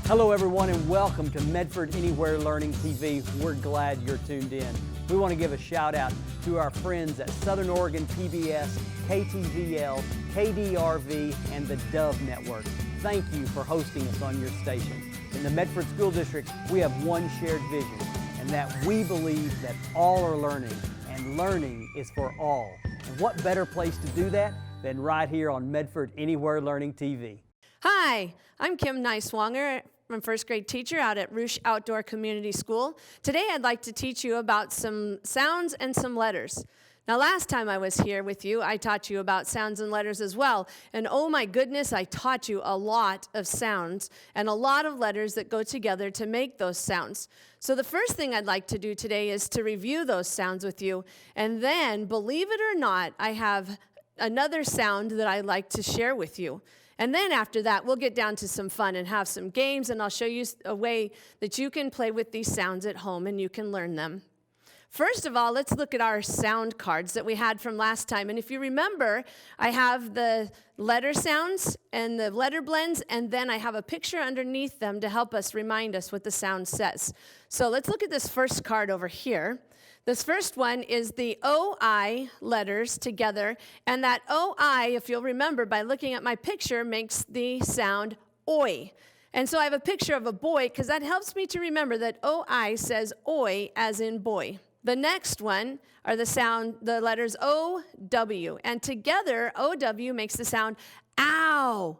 Hello everyone and welcome to Medford Anywhere Learning TV. We're glad you're tuned in. We want to give a shout out to our friends at Southern Oregon PBS, KTVL, KDRV, and the Dove Network. Thank you for hosting us on your station. In the Medford School District, we have one shared vision, and that we believe that all are learning, and learning is for all. And what better place to do that than right here on Medford Anywhere Learning TV. Hi, I'm Kim Neiswanger. I'm a first grade teacher out at Ruch Outdoor Community School. Today I'd like to teach you about some sounds and some letters. Now last time I was here with you, I taught you about sounds and letters as well. And oh my goodness, I taught you a lot of sounds and a lot of letters that go together to make those sounds. So the first thing I'd like to do today is to review those sounds with you. And then, believe it or not, I have another sound that I'd like to share with you. And then after that, we'll get down to some fun and have some games, and I'll show you a way that you can play with these sounds at home and you can learn them. First of all, let's look at our sound cards that we had from last time. And if you remember, I have the letter sounds and the letter blends, and then I have a picture underneath them to help us remind us what the sound says. So let's look at this first card over here. This first one is the O-I letters together, and that O-I, if you'll remember by looking at my picture, makes the sound oi. And so I have a picture of a boy because that helps me to remember that O-I says oi as in boy. The next one are the letters O-W, and together O-W makes the sound ow.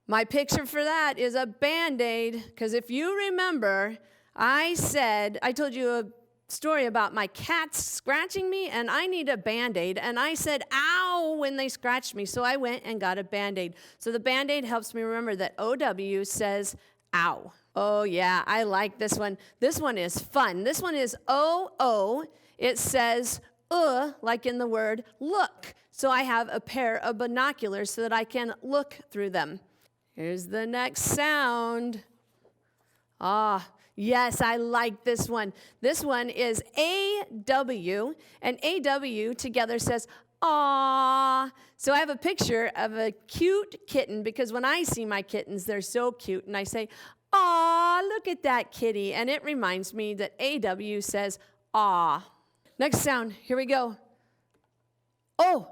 My picture for that is a Band-Aid, because if you remember, I told you a story about my cats scratching me, and I need a Band-Aid, and I said ow when they scratched me, so I went and got a Band-Aid. So the Band-Aid helps me remember that O-W says ow. Oh yeah, I like this one. This one is fun. This one is O-O. It says like in the word look. So I have a pair of binoculars so that I can look through them. Here's the next sound. Yes, I like this one. This one is A-W, and A-W together says, aw. So I have a picture of a cute kitten, because when I see my kittens, they're so cute, and I say, aw, look at that kitty, and it reminds me that A-W says, aw. Next sound, here we go. Oh,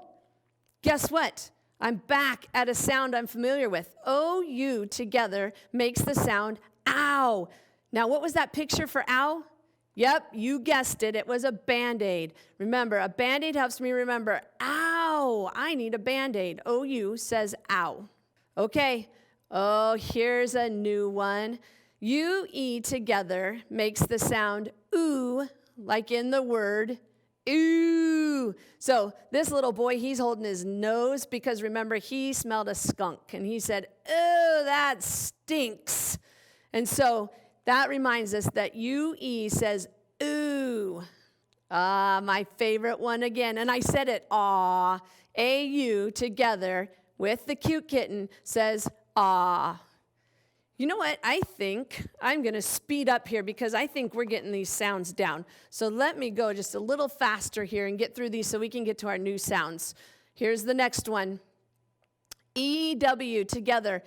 guess what? I'm back at a sound I'm familiar with. O-U together makes the sound ow. Now, what was that picture for ow? Yep, you guessed it. It was a Band-Aid. Remember, a Band-Aid helps me remember, ow, I need a Band-Aid. O-U says ow. Okay, here's a new one. U-E together makes the sound ooh, like in the word ooh. So this little boy, he's holding his nose because remember, he smelled a skunk, and he said, oh, that stinks. And so that reminds us that U-E says, ooh. My favorite one again. And I said it, aw. A-U together with the cute kitten says, aw. You know what? I think I'm going to speed up here because I think we're getting these sounds down. So let me go just a little faster here and get through these so we can get to our new sounds. Here's the next one. E-W together.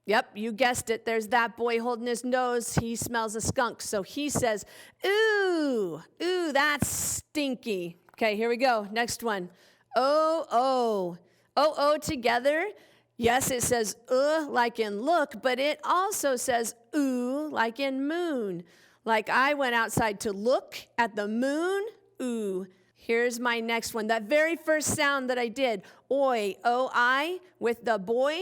Yep, you guessed it. There's that boy holding his nose. He smells a skunk. So he says, ooh, that's stinky. Okay, here we go. Next one. O-O. O-O together. Yes, it says like in look, but it also says ooh like in moon. Like I went outside to look at the moon. Ooh. Here's my next one. That very first sound that I did. Oi, O-I with the boy.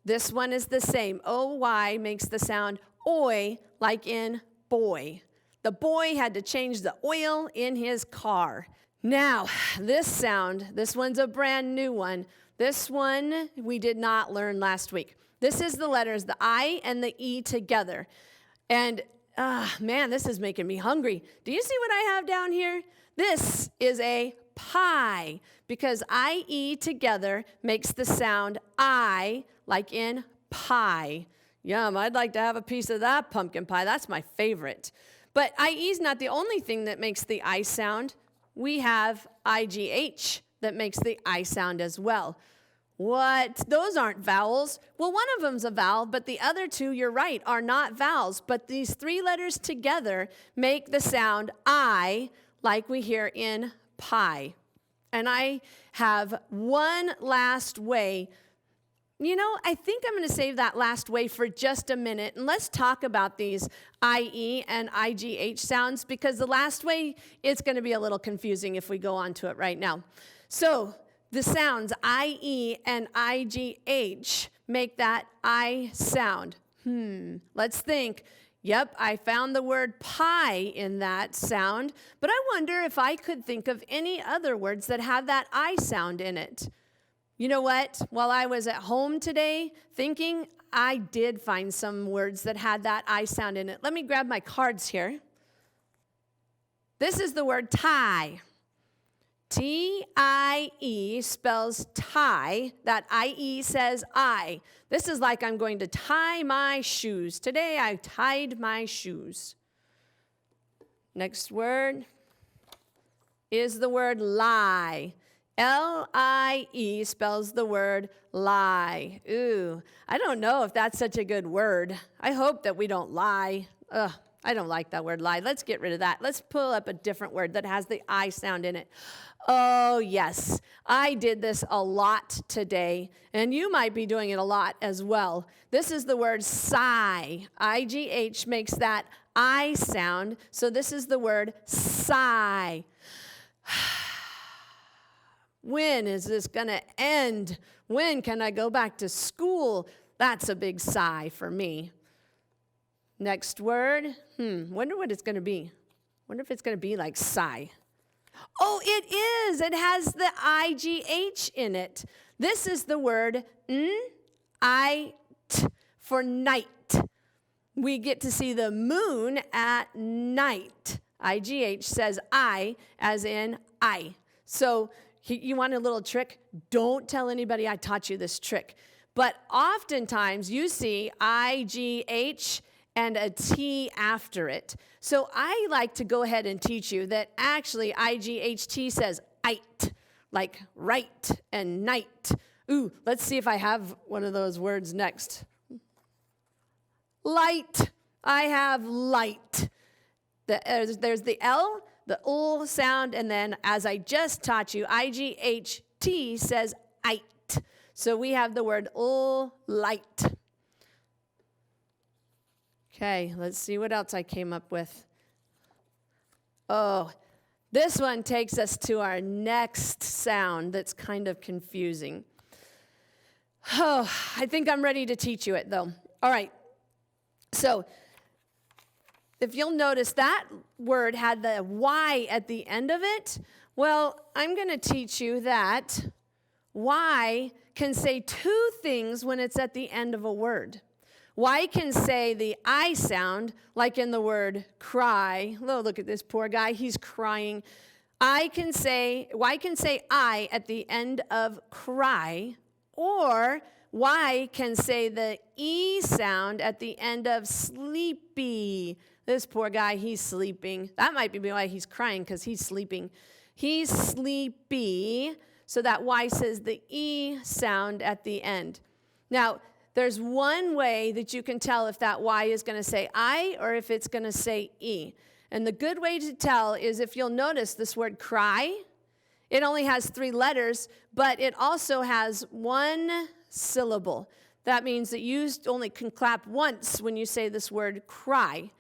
This one is the same. O-Y makes the sound oi, like in boy. The boy had to change the oil in his car. Now, this sound, this one's a brand new one. This one we did not learn last week. This is the letters, the I and the E together. And, man, this is making me hungry. Do you see what I have down here? This is a pie, because I-E together makes the sound I, like in pie. Yum, I'd like to have a piece of that pumpkin pie. That's my favorite. But I-E is not the only thing that makes the I sound. We have I-G-H that makes the I sound as well. What? Those aren't vowels. Well, one of them's a vowel, but the other two, you're right, are not vowels. But these three letters together make the sound I, like we hear in pie. And I have one last way. You know, I think I'm going to save that last way for just a minute. And let's talk about these IE and IGH sounds, because the last way, it's going to be a little confusing if we go on to it right now. So the sounds IE and IGH make that I sound. Let's think. Yep, I found the word pie in that sound, but I wonder if I could think of any other words that have that I sound in it. You know what? While I was at home today thinking, I did find some words that had that I sound in it. Let me grab my cards here. This is the word tie. T-I-E spells tie. That I-E says I. This is like I'm going to tie my shoes. Today I tied my shoes. Next word is the word lie. L-I-E spells the word lie. Ooh, I don't know if that's such a good word. I hope that we don't lie. Ugh, I don't like that word lie. Let's get rid of that. Let's pull up a different word that has the I sound in it. Oh, yes. I did this a lot today, and you might be doing it a lot as well. This is the word sigh. I-G-H makes that I sound, so this is the word sigh. When is this going to end? When can I go back to school? That's a big sigh for me. Next word. Wonder what it's going to be. Wonder if it's going to be like sigh. Oh, it is. It has the I-G-H in it. This is the word n-I-t for night. We get to see the moon at night. I-G-H says I as in I. So you want a little trick? Don't tell anybody I taught you this trick. But oftentimes you see I-G-H and a T after it. So I like to go ahead and teach you that actually I-G-H-T says ite, like right and night. Ooh, let's see if I have one of those words next. Light. I have light. There's the L, the ul sound, and then as I just taught you, I-G-H-T says ite. So we have the word ul, light. Okay, let's see what else I came up with. Oh, this one takes us to our next sound that's kind of confusing. Oh, I think I'm ready to teach you it, though. All right. So if you'll notice, that word had the Y at the end of it. Well, I'm going to teach you that Y can say two things when it's at the end of a word. Y can say the I sound, like in the word cry. Oh, look at this poor guy. He's crying. Y can say I at the end of cry, or Y can say the E sound at the end of sleepy. This poor guy, he's sleeping. That might be why he's crying, because he's sleeping. He's sleepy, so that Y says the E sound at the end. Now, there's one way that you can tell if that Y is going to say I or if it's going to say E. And the good way to tell is if you'll notice this word cry, it only has 3 letters, but it also has 1 syllable. That means that you only can clap once when you say this word cry.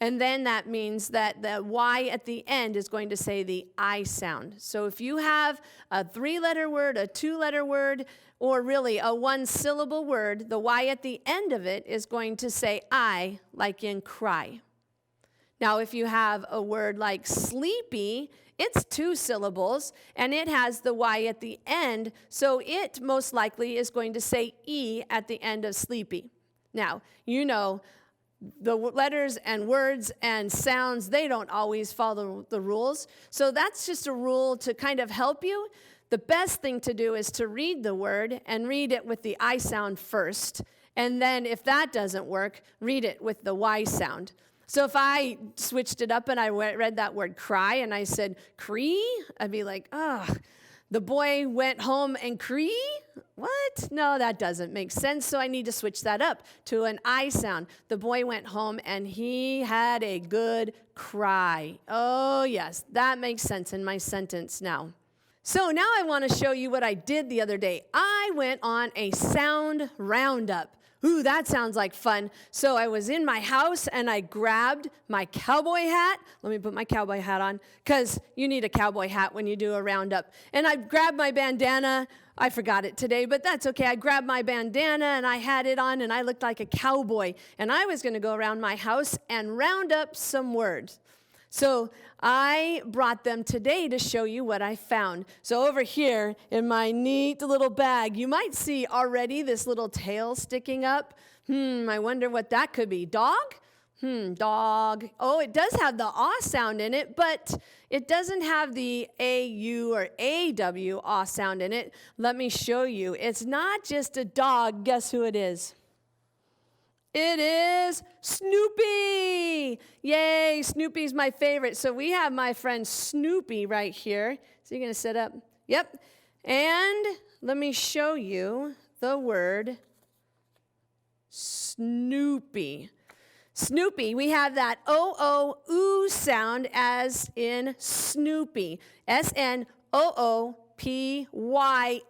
And then that means that the Y at the end is going to say the I sound. So if you have a 3-letter word, a 2-letter word, or really a 1-syllable word, the Y at the end of it is going to say I, like in cry. Now, if you have a word like sleepy, it's 2 syllables, and it has the Y at the end, so it most likely is going to say E at the end of sleepy. Now, you know, the letters and words and sounds, they don't always follow the rules. So that's just a rule to kind of help you. The best thing to do is to read the word and read it with the I sound first. And then if that doesn't work, read it with the Y sound. So if I switched it up and I read that word cry and I said cree, I'd be like, oh, the boy went home and cree. What? No, that doesn't make sense, so I need to switch that up to an I sound. The boy went home and he had a good cry. Oh, yes, that makes sense in my sentence now. So now I want to show you what I did the other day. I went on a sound roundup. Ooh, that sounds like fun. So I was in my house and I grabbed my cowboy hat. Let me put my cowboy hat on because you need a cowboy hat when you do a roundup. And I grabbed my bandana. I forgot it today, but that's okay. I grabbed my bandana and I had it on and I looked like a cowboy. And I was going to go around my house and round up some words. So I brought them today to show you what I found. So over here in my neat little bag, you might see already this little tail sticking up. I wonder what that could be. Dog? Dog. Oh, it does have the ah sound in it, but it doesn't have the AU or AW ah sound in it. Let me show you. It's not just a dog. Guess who it is? It is Snoopy. Yay, Snoopy's my favorite. So we have my friend Snoopy right here. So you're going to sit up? Yep. And let me show you the word Snoopy. Snoopy, we have that O-O-oo sound as in Snoopy. S-N-O-O-P-Y.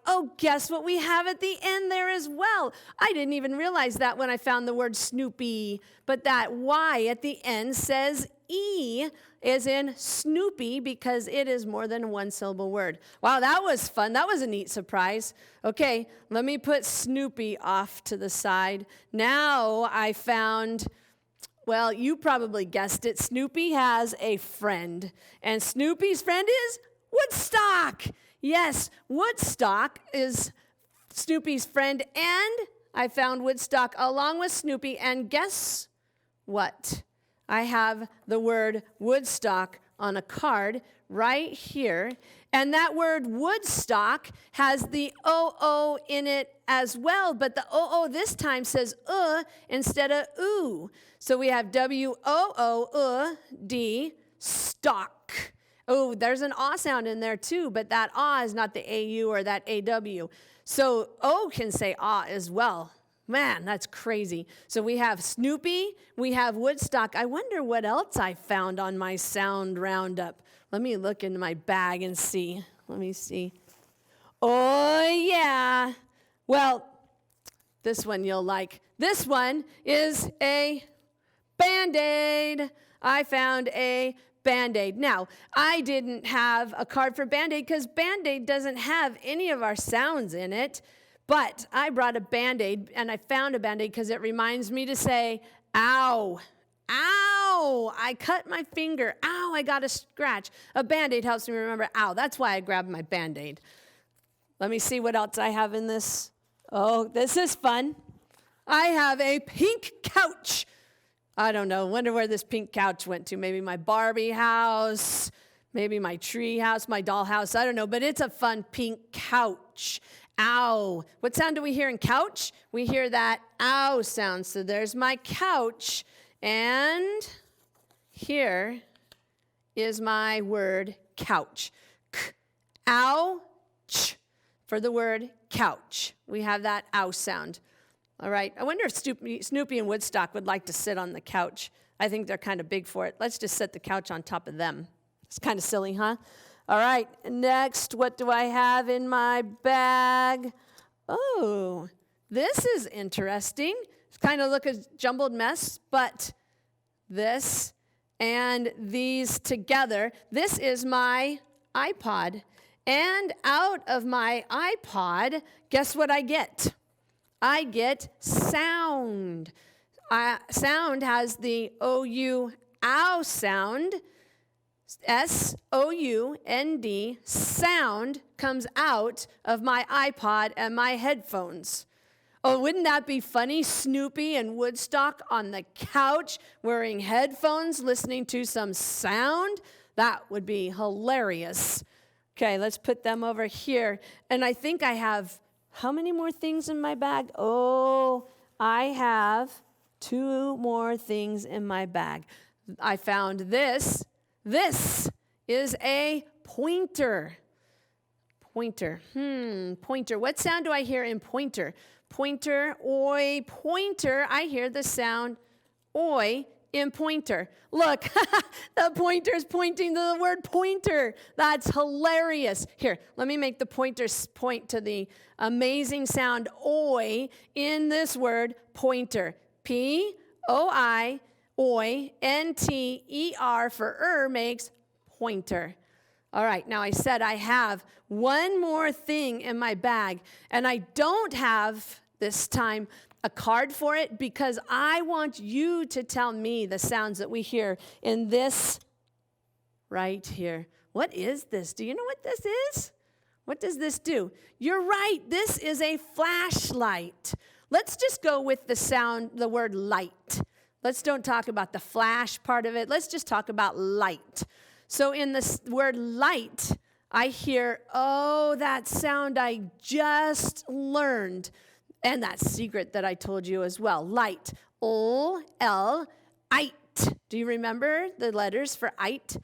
Oh, guess what we have at the end there as well? I didn't even realize that when I found the word Snoopy. But that Y at the end says E is in Snoopy because it is more than a one-syllable word. Wow, that was fun. That was a neat surprise. Okay, let me put Snoopy off to the side. Now I found... Well, you probably guessed it. Snoopy has a friend. And Snoopy's friend is Woodstock. Yes, Woodstock is Snoopy's friend. And I found Woodstock along with Snoopy. And guess what? I have the word Woodstock on a card right here. And that word Woodstock has the O-O in it as well. But the O-O this time says instead of oo. So we have W-O-O-D, stock. Oh, there's an ah sound in there too, but that ah is not the A-U or that A-W. So O can say ah as well. Man, that's crazy. So we have Snoopy, we have Woodstock. I wonder what else I found on my sound roundup. Let me look into my bag and see. Let me see. Oh, yeah. Well, this one you'll like. This one is a Band-Aid. I found a Band-Aid. Now, I didn't have a card for Band-Aid because Band-Aid doesn't have any of our sounds in it. But I brought a Band-Aid, and I found a Band-Aid because it reminds me to say, ow. Ow, I cut my finger. Ow, I got a scratch. A Band-Aid helps me remember, ow. That's why I grabbed my Band-Aid. Let me see what else I have in this. Oh, this is fun. I have a pink couch. I don't know. Wonder where this pink couch went to. Maybe my Barbie house, maybe my tree house, my doll house. I don't know, but it's a fun pink couch. Ow. What sound do we hear in couch? We hear that ow sound. So there's my couch. And here is my word couch. K-ow-ch for the word couch. We have that ow sound. All right. I wonder if Snoopy and Woodstock would like to sit on the couch. I think they're kind of big for it. Let's just set the couch on top of them. It's kind of silly, huh? All right. Next, what do I have in my bag? Oh, this is interesting. It's kind of like a jumbled mess, but this and these together, this is my iPod. And out of my iPod, guess what I get? I get sound. Sound has the O-U, ow sound. S-O-U-N-D, sound comes out of my iPod and my headphones. Oh, wouldn't that be funny? Snoopy and Woodstock on the couch wearing headphones, listening to some sound? That would be hilarious. Okay, let's put them over here. And I think I have, how many more things in my bag? Oh, I have 2 more things in my bag. I found this. This is a pointer. Pointer. Pointer. What sound do I hear in pointer? Pointer, oi, pointer. I hear the sound oi in pointer. Look, the pointer's pointing to the word pointer. That's hilarious. Here, let me make the pointers point to the amazing sound oi in this word pointer. P-O-I, oi, N-T-E-R for makes pointer. All right, now I said I have one more thing in my bag, and I don't have this time a card for it because I want you to tell me the sounds that we hear in this right here. What is this? Do you know what this is? What does this do? You're right, this is a flashlight. Let's just go with the sound, the word light. Let's don't talk about the flash part of it. Let's just talk about light. So in the word light, I hear, oh, that sound I just learned. And that secret that I told you as well. Light. O-L, ite. Do you remember the letters for ite?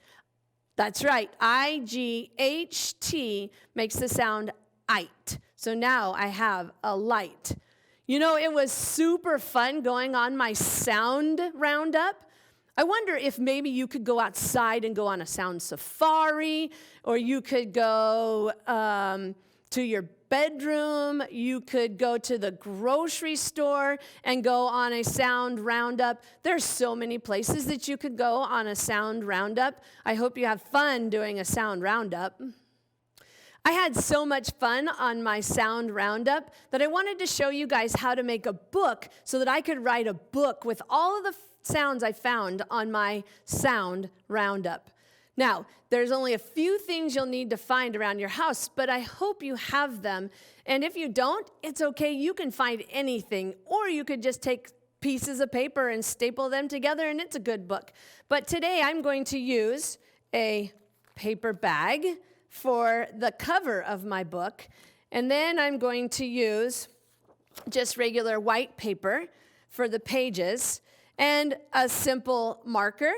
That's right. I-G-H-T makes the sound ite. So now I have a light. You know, it was super fun going on my sound roundup. I wonder if maybe you could go outside and go on a sound safari, or you could go to your bedroom, you could go to the grocery store and go on a sound roundup. There's so many places that you could go on a sound roundup. I hope you have fun doing a sound roundup. I had so much fun on my sound roundup that I wanted to show you guys how to make a book so that I could write a book with all of the sounds I found on my sound roundup. Now, there's only a few things you'll need to find around your house, but I hope you have them. And if you don't, it's okay. You can find anything, or you could just take pieces of paper and staple them together, and it's a good book. But today I'm going to use a paper bag for the cover of my book, and then I'm going to use just regular white paper for the pages, and a simple marker,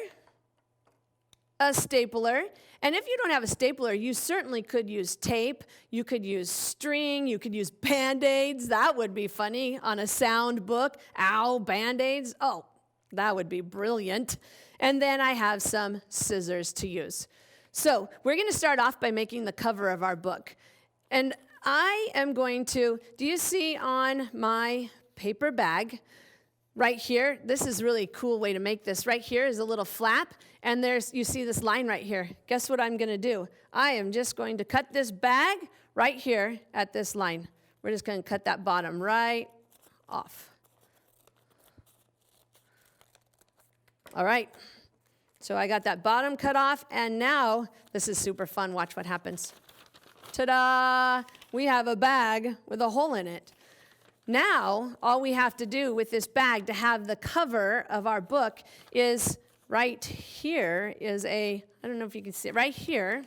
a stapler, and if you don't have a stapler, you certainly could use tape, you could use string, you could use Band-Aids. That would be funny on a sound book. Ow, Band-Aids. Oh, that would be brilliant. And then I have some scissors to use. So we're going to start off by making the cover of our book. And I am going to, do you see on my paper bag, right here, this is really a cool way to make this. Right here is a little flap, and you see this line right here. Guess what I'm going to do? I am just going to cut this bag right here at this line. We're just going to cut that bottom right off. All right. So I got that bottom cut off, and now this is super fun. Watch what happens. Ta-da! We have a bag with a hole in it. Now, all we have to do with this bag to have the cover of our book is right here is I don't know if you can see it, right here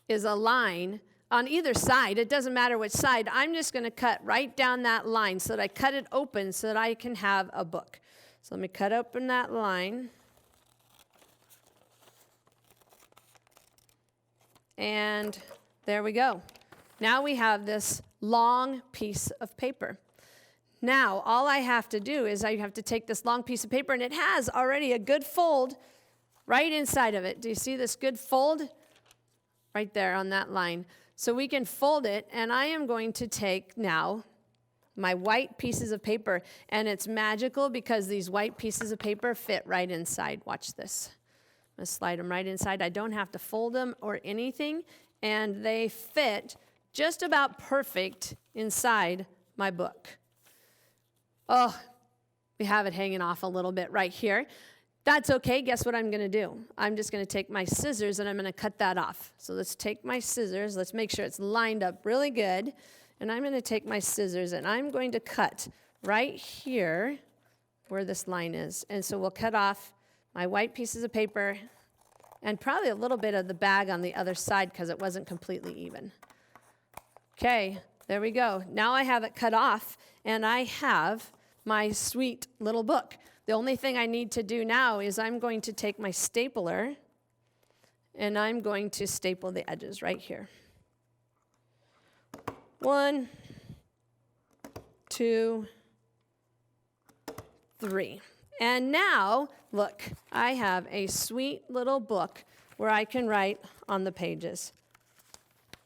is a line on either side. It doesn't matter which side. I'm just going to cut right down that line so that I cut it open so that I can have a book. So let me cut open that line. And there we go. Now we have this long piece of paper. Now, all I have to do is I have to take this long piece of paper, and it has already a good fold right inside of it. Do you see this good fold? Right there on that line. So we can fold it, and I am going to take now my white pieces of paper, and it's magical because these white pieces of paper fit right inside. Watch this. I'm going to slide them right inside. I don't have to fold them or anything, and they fit just about perfect inside my book. Oh, we have it hanging off a little bit right here. That's okay. Guess what I'm going to do? I'm just going to take my scissors and I'm going to cut that off. So let's take my scissors. Let's make sure it's lined up really good. And I'm going to take my scissors and I'm going to cut right here where this line is. And so we'll cut off my white pieces of paper and probably a little bit of the bag on the other side because it wasn't completely even. Okay, there we go. Now I have it cut off, and I have my sweet little book. The only thing I need to do now is I'm going to take my stapler, and I'm going to staple the edges right here. 1, 2, 3. And now, look, I have a sweet little book where I can write on the pages.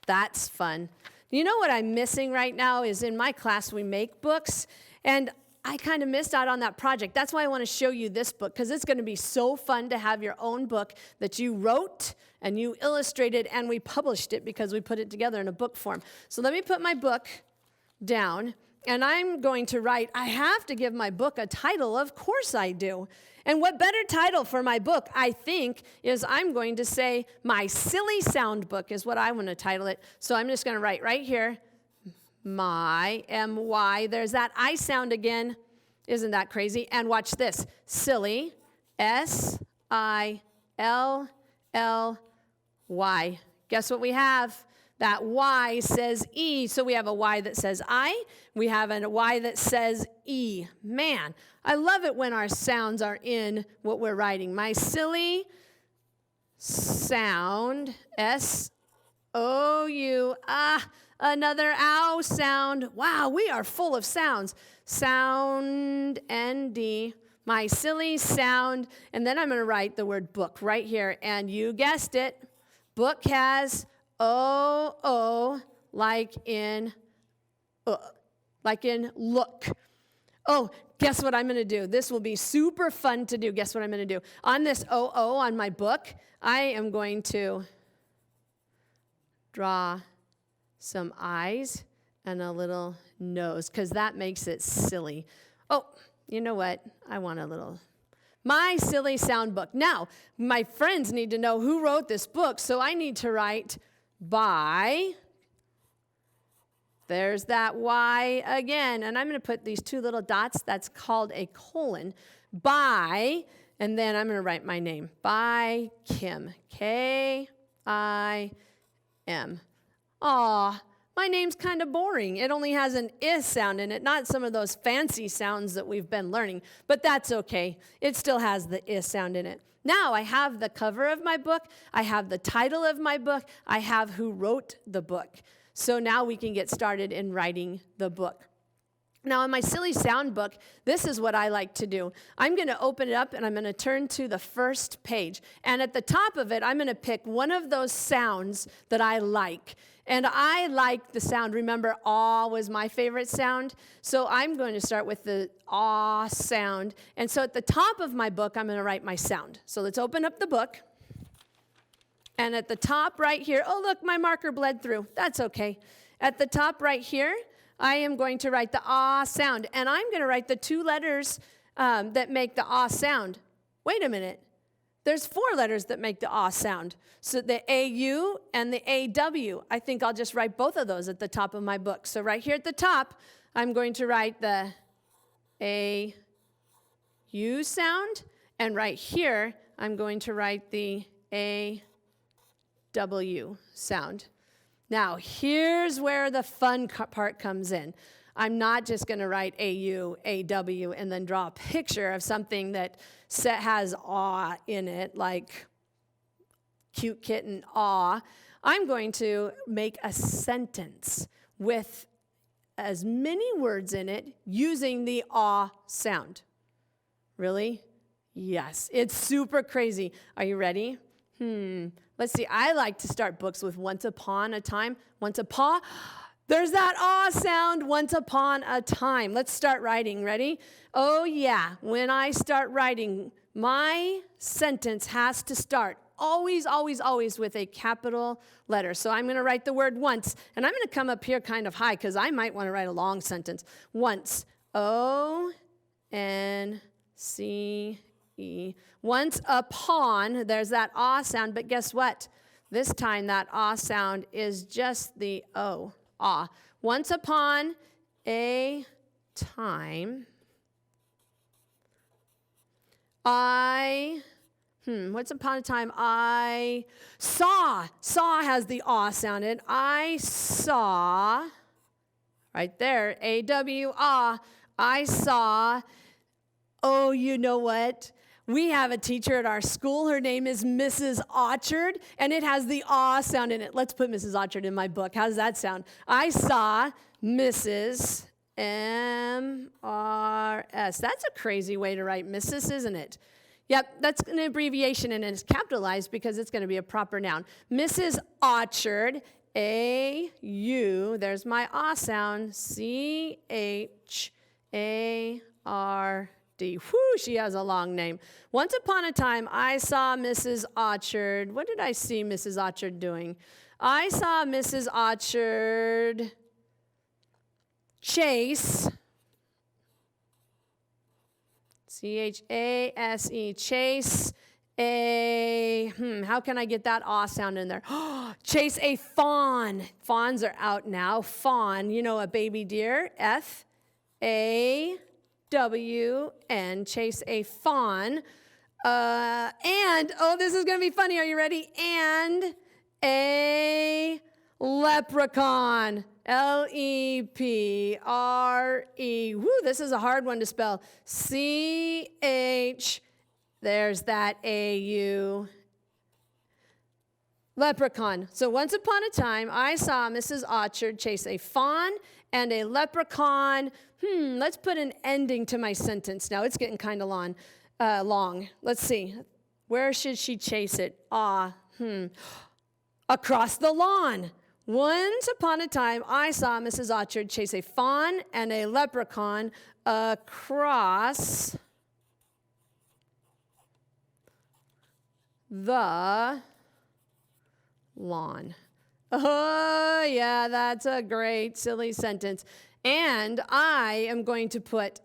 That's fun. You know what I'm missing right now is in my class we make books, and I kind of missed out on that project. That's why I want to show you this book, because it's going to be so fun to have your own book that you wrote and you illustrated, and we published it because we put it together in a book form. So let me put my book down. And I'm going to write, I have to give my book a title. Of course I do. And what better title for my book, I think, is I'm going to say, My Silly Sound Book is what I want to title it. So I'm just going to write right here, my, M-Y. There's that I sound again. Isn't that crazy? And watch this. Silly, S-I-L-L-Y. Guess what we have? That Y says E, so we have a Y that says I. We have a Y that says E. Man, I love it when our sounds are in what we're writing. My silly sound, S-O-U, another ow sound. Wow, we are full of sounds. Sound, N-D, my silly sound. And then I'm going to write the word book right here. And you guessed it, book has O-O, like in look. Oh, guess what I'm going to do? This will be super fun to do. Guess what I'm going to do? On this O-O on my book, I am going to draw some eyes and a little nose, because that makes it silly. Oh, you know what? I want a little... My Silly Sound Book. Now, my friends need to know who wrote this book, so I need to write by, there's that Y again, and I'm going to put these two little dots, that's called a colon, by, and then I'm going to write my name, by Kim, K-I-M. Aw, my name's kind of boring. It only has an I sound in it, not some of those fancy sounds that we've been learning, but that's okay. It still has the I sound in it. Now I have the cover of my book, I have the title of my book, I have who wrote the book. So now we can get started in writing the book. Now in my Silly Sound Book, this is what I like to do. I'm going to open it up and I'm going to turn to the first page. And at the top of it, I'm going to pick one of those sounds that I like. And I like the sound. Remember, aw was my favorite sound. So I'm going to start with the aw sound. And so at the top of my book, I'm going to write my sound. So let's open up the book. And at the top right here, oh, look, my marker bled through. That's okay. At the top right here, I am going to write the ah sound. And I'm going to write the two letters that make the ah sound. Wait a minute. There's 4 letters that make the ah sound. So the AU and the AW. I think I'll just write both of those at the top of my book. So right here at the top, I'm going to write the AU sound. And right here, I'm going to write the AW sound. Now, here's where the fun part comes in. I'm not just going to write AU, AW, and then draw a picture of something that has aw in it, like cute kitten, aw. I'm going to make a sentence with as many words in it using the aw sound. Really? Yes. It's super crazy. Are you ready? Let's see. I like to start books with once upon a time. Once upon. There's that aw sound, once upon a time. Let's start writing. Ready? Oh, yeah. When I start writing, my sentence has to start always, always, always with a capital letter. So I'm going to write the word once, and I'm going to come up here kind of high because I might want to write a long sentence. Once. O-N-C-E. Once upon, there's that aw sound, but guess what? This time that aw sound is just the O. Ah. Once upon a time, once upon a time, I saw. Saw has the aw sound in it. I saw, right there, A-W, ah. I saw, oh, you know what? We have a teacher at our school. Her name is Mrs. Orchard, and it has the aw sound in it. Let's put Mrs. Orchard in my book. How does that sound? I saw Mrs. M-R-S. That's a crazy way to write Mrs., isn't it? Yep, that's an abbreviation, and it's capitalized because it's going to be a proper noun. Mrs. Orchard, A-U, there's my ah sound, C-H-A-R-D. Whew, she has a long name. Once upon a time, I saw Mrs. Orchard. What did I see Mrs. Orchard doing? I saw Mrs. Orchard chase, C-H-A-S-E, chase how can I get that aw sound in there? Chase a fawn. Fawns are out now. Fawn, you know, a baby deer, F-A-W-N, chase a fawn. And, oh, this is going to be funny. Are you ready? And a leprechaun. L-E-P-R-E. Woo, this is a hard one to spell. C-H, there's that A-U. Leprechaun. So once upon a time, I saw Mrs. Orchard chase a fawn and a leprechaun. Let's put an ending to my sentence. Now, it's getting kind of long. Let's see. Where should she chase it? Across the lawn. Once upon a time, I saw Mrs. Orchard chase a fawn and a leprechaun across the lawn. Oh, yeah, that's a great, silly sentence. And I am going to put,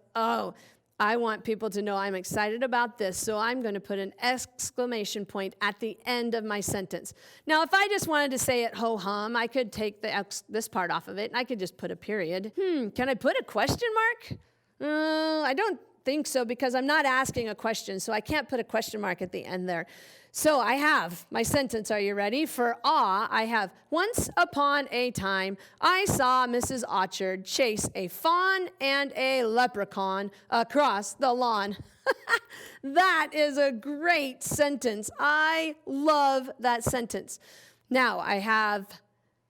I want people to know I'm excited about this, so I'm going to put an exclamation point at the end of my sentence. Now, if I just wanted to say it ho-hum, I could take this part off of it, and I could just put a period. Can I put a question mark? I don't think so, because I'm not asking a question, so I can't put a question mark at the end there. So I have my sentence. Are you ready? For I have, once upon a time, I saw Mrs. Orchard chase a fawn and a leprechaun across the lawn. That is a great sentence. I love that sentence. Now, I have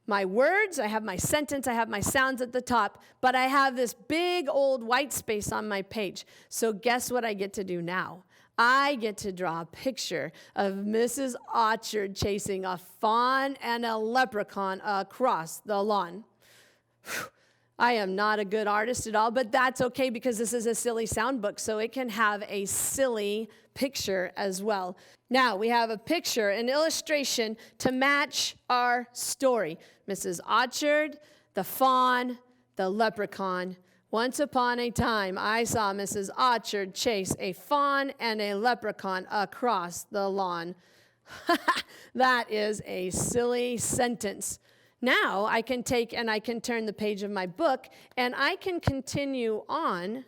my words, I have my sentence, I have my sounds at the top, but I have this big old white space on my page. So guess what I get to do now? I get to draw a picture of Mrs. Orchard chasing a fawn and a leprechaun across the lawn. I am not a good artist at all, but that's okay because this is a silly sound book, so it can have a silly picture as well. Now, we have a picture, an illustration to match our story. Mrs. Orchard, the fawn, the leprechaun. Once upon a time, I saw Mrs. Orchard chase a fawn and a leprechaun across the lawn. That is a silly sentence. Now I can take and I can turn the page of my book and I can continue on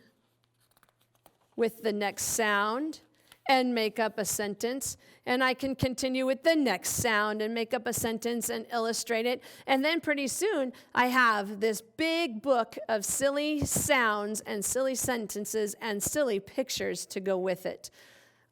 with the next sound and make up a sentence. And I can continue with the next sound and make up a sentence and illustrate it. And then pretty soon, I have this big book of silly sounds and silly sentences and silly pictures to go with it.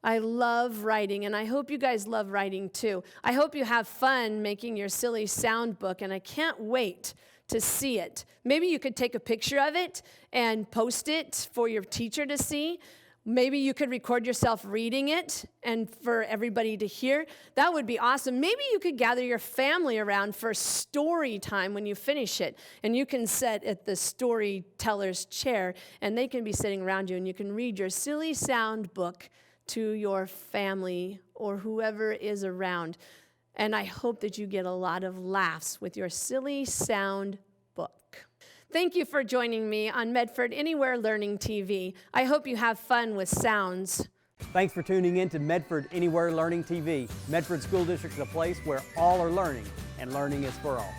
I love writing, and I hope you guys love writing too. I hope you have fun making your silly sound book, and I can't wait to see it. Maybe you could take a picture of it and post it for your teacher to see. Maybe you could record yourself reading it and for everybody to hear. That would be awesome. Maybe you could gather your family around for story time when you finish it. And you can sit at the storyteller's chair, and they can be sitting around you, and you can read your silly sound book to your family or whoever is around. And I hope that you get a lot of laughs with your silly sound book. Thank you for joining me on Medford Anywhere Learning TV. I hope you have fun with sounds. Thanks for tuning in to Medford Anywhere Learning TV. Medford School District is a place where all are learning, and learning is for all.